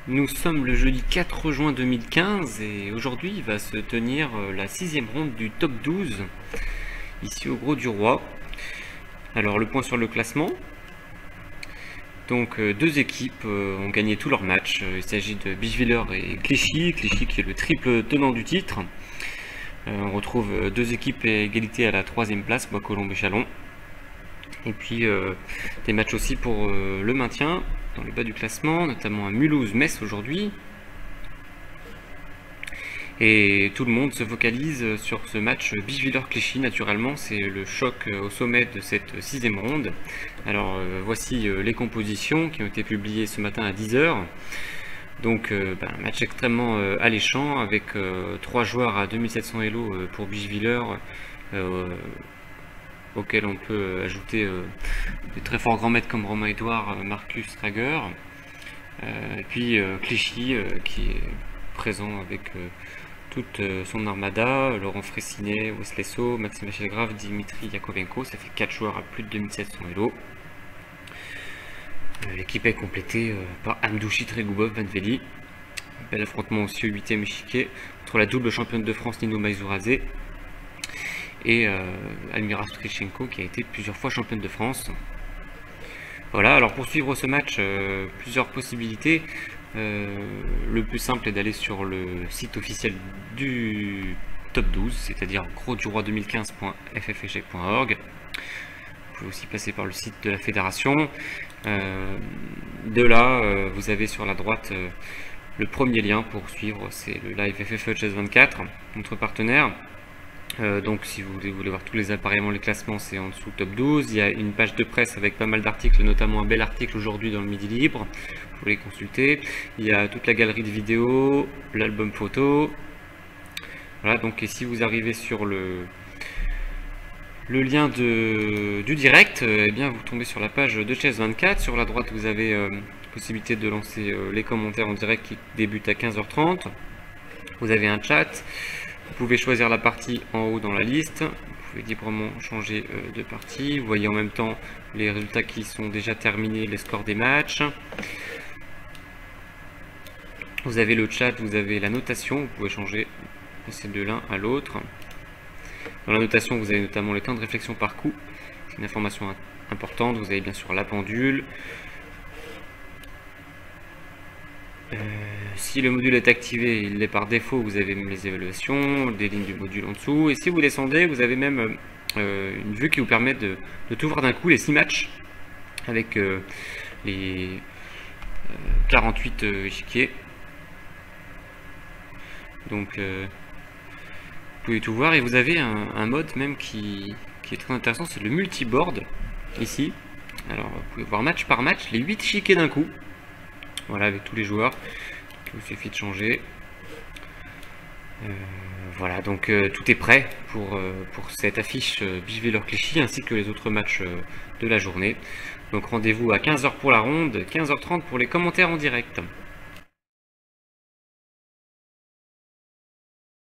Nous sommes le jeudi 4 juin 2015 et aujourd'hui va se tenir la 6e ronde du top 12 ici au Grau du Roi. Alors le point sur le classement. Donc deux équipes ont gagné tous leurs matchs. Il s'agit de Bischwiller et Clichy. Clichy qui est le triple tenant du titre. On retrouve deux équipes à égalité à la 3e place, Bois-Colombes et Chalon. Et puis des matchs aussi pour le maintien dans le bas du classement, notamment à Mulhouse-Metz aujourd'hui. Et tout le monde se focalise sur ce match Bischwiller-Clichy. Naturellement, c'est le choc au sommet de cette 6e ronde. Alors voici les compositions qui ont été publiées ce matin à 10 h. Donc un match extrêmement alléchant avec 3 joueurs à 2700 Elo pour Bischwiller, auquel on peut ajouter des très forts grands maîtres comme Romain Edouard, Marcus Rager, et puis Clichy qui est présent avec toute son armada, Laurent Fressinet, Wesley So, Maxime Chelgrave, Dimitri Yakovenko. Ça fait 4 joueurs à plus de 2700 Elo. L'équipe est complétée par Amdouchi, Tregoubov, Van Veli. Bel affrontement aussi au 8e échiquier entre la double championne de France Nino Maizouradze et Almira Strichenko qui a été plusieurs fois championne de France. Voilà, alors pour suivre ce match, plusieurs possibilités. Le plus simple est d'aller sur le site officiel du top 12, c'est-à-dire grosduroy2015.ffg.org. Vous pouvez aussi passer par le site de la fédération. De là, vous avez sur la droite le premier lien pour suivre, c'est le live FFE Chess 24, notre partenaire. Donc si vous voulez voir tous les appareillements, les classements, c'est en dessous top 12. Il y a une page de presse avec pas mal d'articles, notamment un bel article aujourd'hui dans le Midi Libre. Vous pouvez les consulter. Il y a toute la galerie de vidéos, l'album photo. Voilà, donc et si vous arrivez sur le lien du direct, eh bien vous tombez sur la page de Chess 24. Sur la droite, vous avez possibilité de lancer les commentaires en direct qui débutent à 15 h 30. Vous avez un chat. Vous pouvez choisir la partie en haut dans la liste, vous pouvez librement changer de partie, vous voyez en même temps les résultats qui sont déjà terminés, les scores des matchs. Vous avez le chat, vous avez la notation, vous pouvez changer de l'un à l'autre. Dans la notation, vous avez notamment le temps de réflexion par coup, c'est une information importante, vous avez bien sûr la pendule. Si le module est activé, il l'est par défaut, vous avez même les évaluations, des lignes du module en dessous. Et si vous descendez, vous avez même une vue qui vous permet de tout voir d'un coup, les 6 matchs, avec les 48 échiquiers. Donc vous pouvez tout voir et vous avez un mode même qui est très intéressant, c'est le multiboard, ici. Alors vous pouvez voir match par match, les 8 échiquiers d'un coup. Voilà, avec tous les joueurs. Il vous suffit de changer. Voilà, donc tout est prêt pour cette affiche Bischwiller-Clichy ainsi que les autres matchs de la journée. Donc rendez-vous à 15 h pour la ronde, 15 h 30 pour les commentaires en direct.